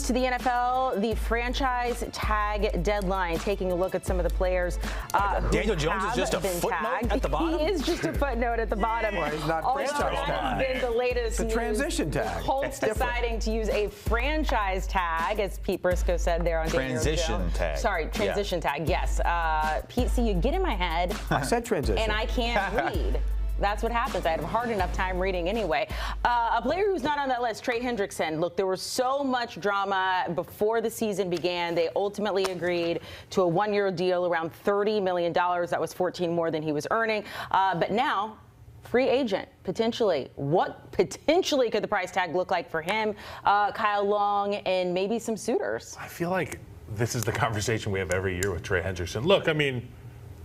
to the NFL, the franchise tag deadline. Taking a look at some of the players Daniel Jones is just a footnote at the bottom? He is just a footnote at the bottom. Well, he's not also, franchise tag. Been the latest It's a transition tag. Colts deciding to use a franchise tag, as Pete Briscoe said there on Transition tag. Sorry, transition tag, yes. Pete, see, you get in my head. I said transition. And I can't read. That's what happens. I had a hard enough time reading anyway. A player who's not on that list, Trey Hendrickson. Look, there was so much drama before the season began. They ultimately agreed to a one-year deal around $30 million. That was 14 more than he was earning. But now, free agent, potentially. What potentially could the price tag look like for him, Kyle Long, and maybe some suitors? I feel like this is the conversation we have every year with Trey Hendrickson. Look, I mean,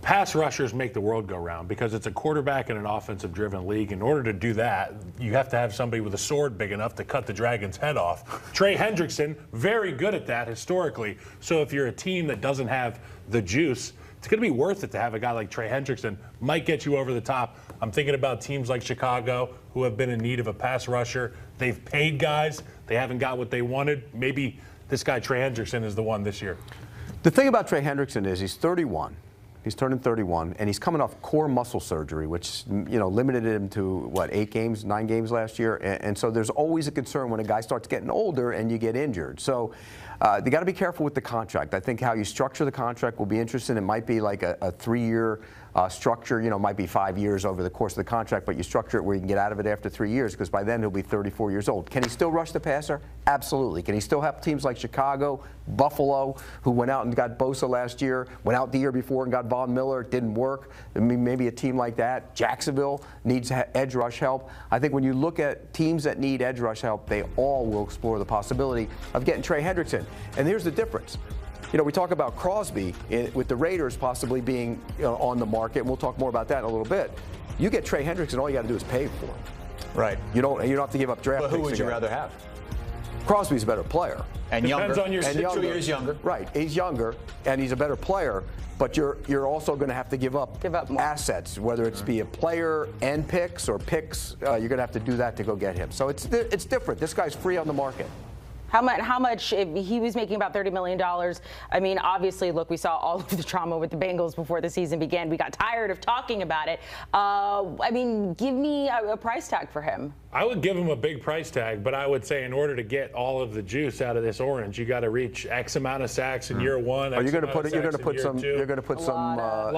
pass rushers make the world go round because it's a quarterback in an offensive-driven league. In order to do that, you have to have somebody with a sword big enough to cut the dragon's head off. Trey Hendrickson, very good at that historically. So if you're a team that doesn't have the juice, it's going to be worth it to have a guy like Trey Hendrickson. Might get you over the top. I'm thinking about teams like Chicago who have been in need of a pass rusher. They've paid guys. They haven't got what they wanted. Maybe this guy Trey Hendrickson is the one this year. The thing about Trey Hendrickson is he's 31. He's turning 31, and he's coming off core muscle surgery, which, you know, limited him to, what, 9 games last year? And so there's always a concern when a guy starts getting older and you get injured. So you got to be careful with the contract. I think how you structure the contract will be interesting. It might be like a 3-year structure, you know, might be 5 years over the course of the contract, but you structure it where you can get out of it after 3 years, because by then he'll be 34 years old. Can he still rush the passer? Absolutely. Can he still have teams like Chicago, Buffalo, who went out and got Bosa last year, went out the year before and got Von Miller, it didn't work? I mean, maybe a team like that. Jacksonville needs edge rush help. I think when you look at teams that need edge rush help, they all will explore the possibility of getting Trey Hendrickson. And here's the difference. You know, we talk about Crosby with the Raiders possibly being, you know, on the market, and we'll talk more about that in a little bit. You get Trey Hendrickson, all you got to do is pay for him. Right. You don't have to give up draft picks. But who would you rather have? Crosby's a better player. And Depends younger. on your and 2 years younger. Right. He's younger, and he's a better player. But you're also going to have to give up more assets, whether it's be a player and picks or picks. You're going to have to do that to go get him. So it's different. This guy's free on the market. How much, if he was making about $30 million, I mean, obviously, look, we saw all of the drama with the Bengals before the season began. We got tired of talking about it. I mean, give me a price tag for him. I would give him a big price tag, but I would say in order to get all of the juice out of this orange, you got to reach X amount of sacks in year one. You're going to put some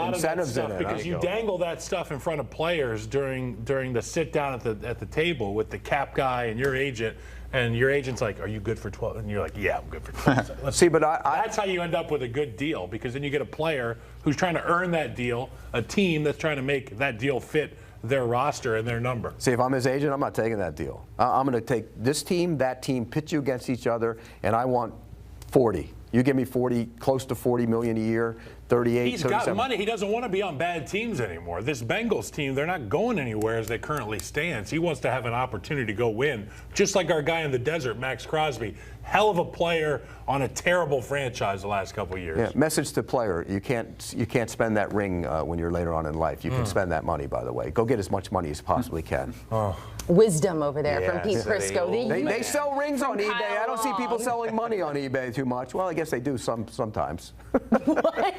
incentives in it. Because you dangle that stuff in front of players during the sit down at the table with the cap guy and your agent. And your agent's like, "Are you good for 12?" And you're like, "Yeah, I'm good for 12." See, but that's how you end up with a good deal, because then you get a player who's trying to earn that deal, a team that's trying to make that deal fit their roster and their number. See, if I'm his agent, I'm not taking that deal. I'm going to take this team, that team, pit you against each other, and I want 40. You give me 40, close to 40 million a year, 38. He's 37. got money. He doesn't want to be on bad teams anymore. This Bengals team, they're not going anywhere as they currently stand. He wants to have an opportunity to go win, just like our guy in the desert, Max Crosby. Hell of a player on a terrible franchise the last couple of years. Yeah, message to player: you can't spend that ring when you're later on in life. You can spend that money, by the way. Go get as much money as you possibly can. Wisdom over there from Pete Briscoe. They sell rings on eBay. Kyle I don't see people Long. selling money on eBay too much. Well, I guess they do sometimes. What?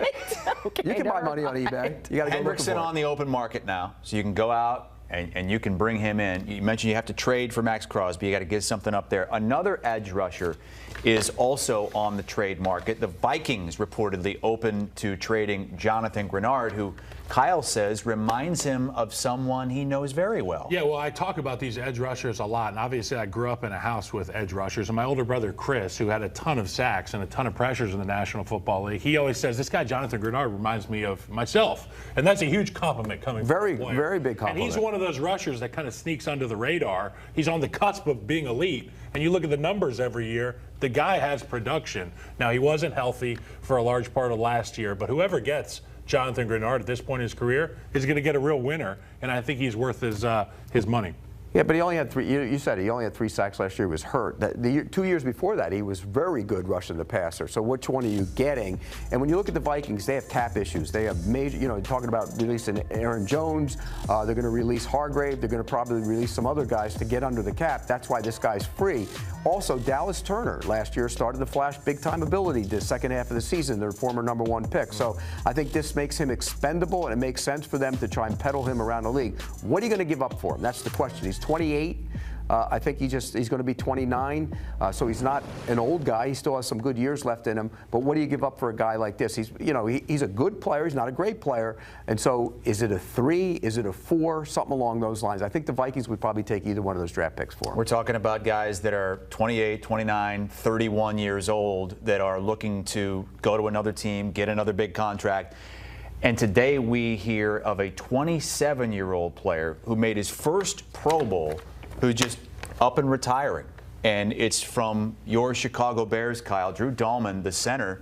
Okay, You can buy money on eBay. You got to go looking for Hendrickson it. on the open market now, so you can go out and you can bring him in. You mentioned you have to trade for Max Crosby. You got to give something up there. Another edge rusher is also on the trade market. The Vikings reportedly open to trading Jonathan Greenard, who Kyle says reminds him of someone he knows very well. Yeah, well, I talk about these edge rushers a lot, and obviously I grew up in a house with edge rushers. And my older brother, Chris, who had a ton of sacks and a ton of pressures in the National Football League, he always says, this guy, Jonathan Greenard, reminds me of myself. And that's a huge compliment coming from a player. Very big compliment. And he's one of those rushers that kind of sneaks under the radar. He's on the cusp of being elite. And you look at the numbers every year, the guy has production. Now, he wasn't healthy for a large part of last year, but whoever gets Jonathan Greenard at this point in his career is going to get a real winner, and I think he's worth his money. Yeah, but he only had 3. You said he only had 3 sacks last year. He was hurt. 2 years before that, he was very good rushing the passer. So which one are you getting? And when you look at the Vikings, they have cap issues. They have major, talking about releasing Aaron Jones. They're going to release Hargrave. They're going to probably release some other guys to get under the cap. That's why this guy's free. Also, Dallas Turner last year started to flash big-time ability the second half of the season, their former #1 pick. So I think this makes him expendable, and it makes sense for them to try and peddle him around the league. What are you going to give up for him? That's the question. He's 28. I think he's going to be 29, so he's not an old guy. He still has some good years left in him. But what do you give up for a guy like this? He's a good player. He's not a great player. And so is it a 3? Is it a 4? Something along those lines. I think the Vikings would probably take either one of those draft picks for him. We're talking about guys that are 28, 29, 31 years old that are looking to go to another team, get another big contract. And today we hear of a 27-year-old player who made his first Pro Bowl, who's just up and retiring. And it's from your Chicago Bears, Kyle. Drew Dalman, the center,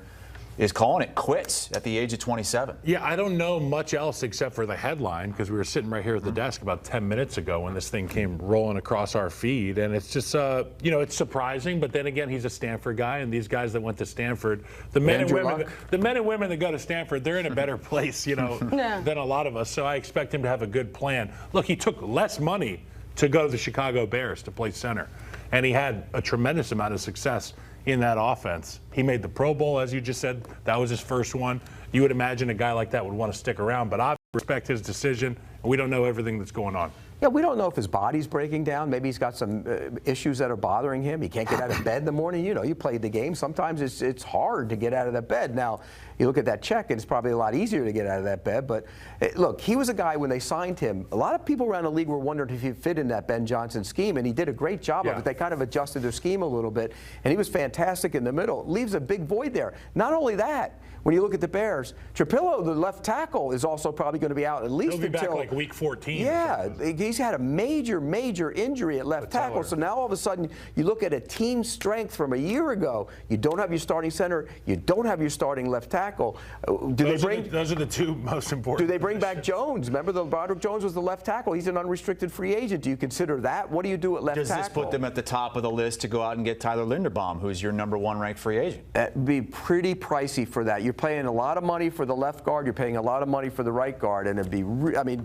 is calling it quits at the age of 27. Yeah, I don't know much else except for the headline, because we were sitting right here at the desk about 10 minutes ago when this thing came rolling across our feed. And it's just, it's surprising. But then again, he's a Stanford guy, and these guys that went to Stanford, the men and women that go to Stanford, they're in a better place, than a lot of us. So I expect him to have a good plan. Look, he took less money to go to the Chicago Bears to play center. And he had a tremendous amount of success in that offense. He made the Pro Bowl, as you just said. That was his first one. You would imagine a guy like that would want to stick around, but I respect his decision, and we don't know everything that's going on. Yeah, we don't know if his body's breaking down. Maybe he's got some issues that are bothering him. He can't get out of bed in the morning. You played the game. Sometimes it's hard to get out of that bed. Now, you look at that check, and it's probably a lot easier to get out of that bed. But look, he was a guy when they signed him. A lot of people around the league were wondering if he'd fit in that Ben Johnson scheme, and he did a great job of it. They kind of adjusted their scheme a little bit, and he was fantastic in the middle. Leaves a big void there. Not only that, when you look at the Bears, Trapillo, the left tackle, is also probably going to be out at least until back like week 14. Yeah, he's had a major injury at left tackle. So now all of a sudden you look at a team strength from a year ago. You don't have your starting center. You don't have your starting left tackle. Those are the two most important. Do they bring back Jones? Remember, Broderick Jones was the left tackle. He's an unrestricted free agent. Do you consider that? What do you do at left tackle? Does this put them at the top of the list to go out and get Tyler Linderbaum, who's your #1 ranked free agent? That'd be pretty pricey for that. You're paying a lot of money for the left guard. You're paying a lot of money for the right guard, and it'd be.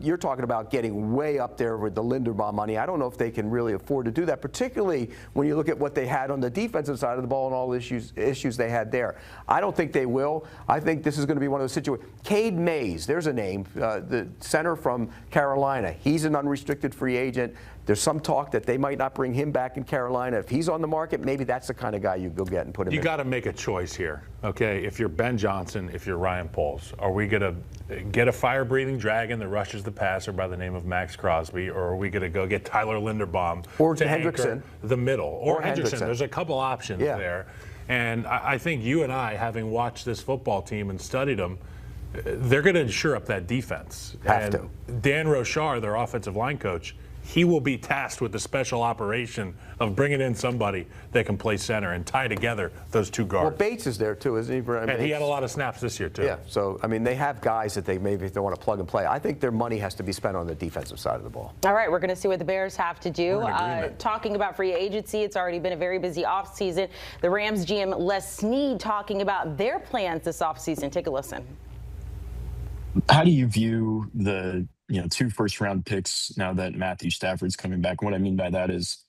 You're talking about getting way up there with the Linderbaum money. I don't know if they can really afford to do that, particularly when you look at what they had on the defensive side of the ball and all the issues they had there. I don't think they will. I think this is going to be one of those situations. Cade Mays, there's a name, the center from Carolina. He's an unrestricted free agent. There's some talk that they might not bring him back in Carolina. If he's on the market, maybe that's the kind of guy you go get and put him in. You got to make a choice here, okay? If you're Ben Johnson, if you're Ryan Poles, are we going to get a fire-breathing dragon that rushes the passer by the name of Max Crosby, or are we going to go get Tyler Linderbaum or to Hendrickson, the middle, or Hendrickson? There's a couple options there. And I think you and I, having watched this football team and studied them, they're going to shore up that defense. Have to. Dan Rochar, their offensive line coach, he will be tasked with the special operation of bringing in somebody that can play center and tie together those two guards. Well, Bates is there too, isn't he? And he had a lot of snaps this year too. Yeah, so they have guys that they want to plug and play. I think their money has to be spent on the defensive side of the ball. All right, we're going to see what the Bears have to do. Talking about free agency, it's already been a very busy offseason. The Rams GM Les Snead talking about their plans this offseason. Take a listen. How do you view the 2 first-round picks now that Matthew Stafford's coming back? What I mean by that is,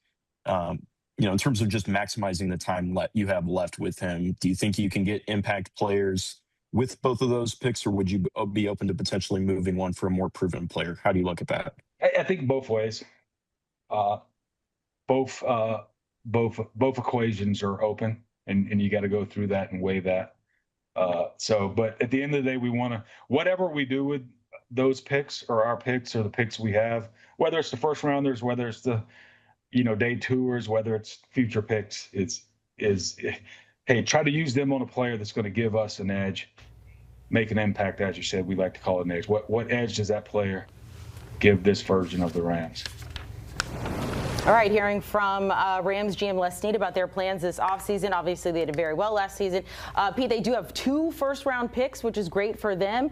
in terms of just maximizing the time you have left with him, do you think you can get impact players with both of those picks, or would you be open to potentially moving one for a more proven player? How do you look at that? I think both ways. Both equations are open, and you got to go through that and weigh that. But at the end of the day, we want to, whatever we do with those picks or our picks or the picks we have, whether it's the first rounders, whether it's the, day tours, whether it's future picks, hey, try to use them on a player that's going to give us an edge, make an impact. As you said, we like to call it an edge. What edge does that player give this version of the Rams? All right, hearing from Rams GM Les Snead about their plans this offseason. Obviously, they did very well last season. Pete, they do have 2 first-round picks, which is great for them.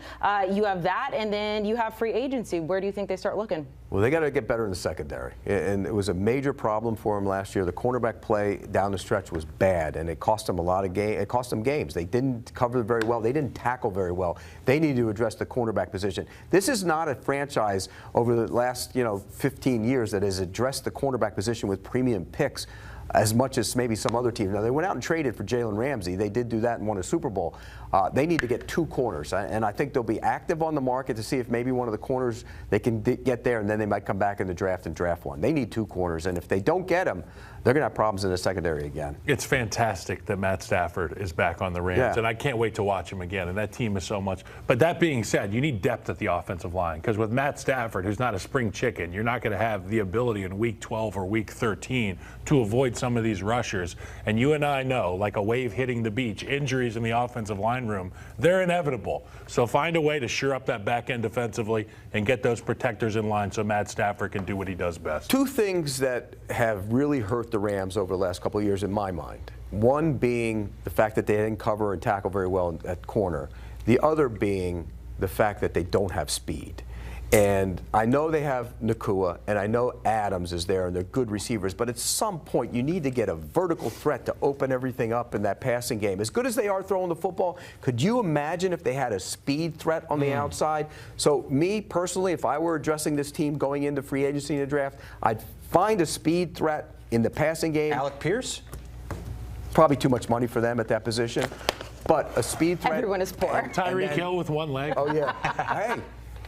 You have that, and then you have free agency. Where do you think they start looking? Well, they got to get better in the secondary, and it was a major problem for them last year. The cornerback play down the stretch was bad, and it cost them a lot of It cost them games. They didn't cover very well. They didn't tackle very well. They need to address the cornerback position. This is not a franchise over the last 15 years that has addressed the cornerback position with premium picks as much as maybe some other teams. Now, they went out and traded for Jalen Ramsey. They did do that and won a Super Bowl. They need to get 2 corners, and I think they'll be active on the market to see if maybe one of the corners they can get there, and then they might come back in the draft and draft one. They need 2 corners, and if they don't get them, they're going to have problems in the secondary again. It's fantastic that Matt Stafford is back on the Rams, and I can't wait to watch him again. And that team is so much. But that being said, you need depth at the offensive line, because with Matt Stafford, who's not a spring chicken, you're not going to have the ability in week 12 or week 13 to avoid some of these rushers. And you and I know, like a wave hitting the beach, injuries in the offensive line room, they're inevitable. So find a way to shore up that back end defensively and get those protectors in line so Matt Stafford can do what he does best. 2 things that have really hurt the Rams over the last couple of years in my mind. One being the fact that they didn't cover and tackle very well at corner. The other being the fact that they don't have speed. And I know they have Nakua, and I know Adams is there, and they're good receivers, but at some point you need to get a vertical threat to open everything up in that passing game. As good as they are throwing the football, could you imagine if they had a speed threat on the outside? So me, personally, if I were addressing this team going into free agency in the draft, I'd find a speed threat in the passing game. Alec Pierce? Probably too much money for them at that position, but a speed threat. Everyone is poor. Tyreek Hill with 1 leg. Oh, yeah.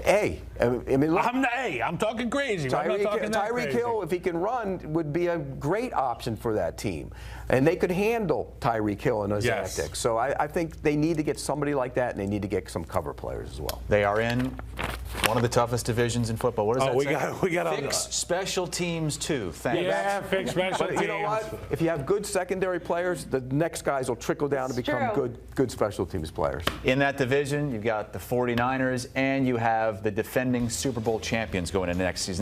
Hey, I mean, look, I'm talking crazy. I'm not talking that Tyreek crazy. Hill, if he can run, would be a great option for that team. And they could handle Tyreek Hill and Ozzie. So I think they need to get somebody like that, and they need to get some cover players as well. They are in one of the toughest divisions in football. What does that say? we got fix special teams too. Thanks. Yeah, fix special teams. You know what? If you have good secondary players, the next guys will trickle down to become good special teams players. In that division, you've got the 49ers, and you have the defending Super Bowl champions going into next season.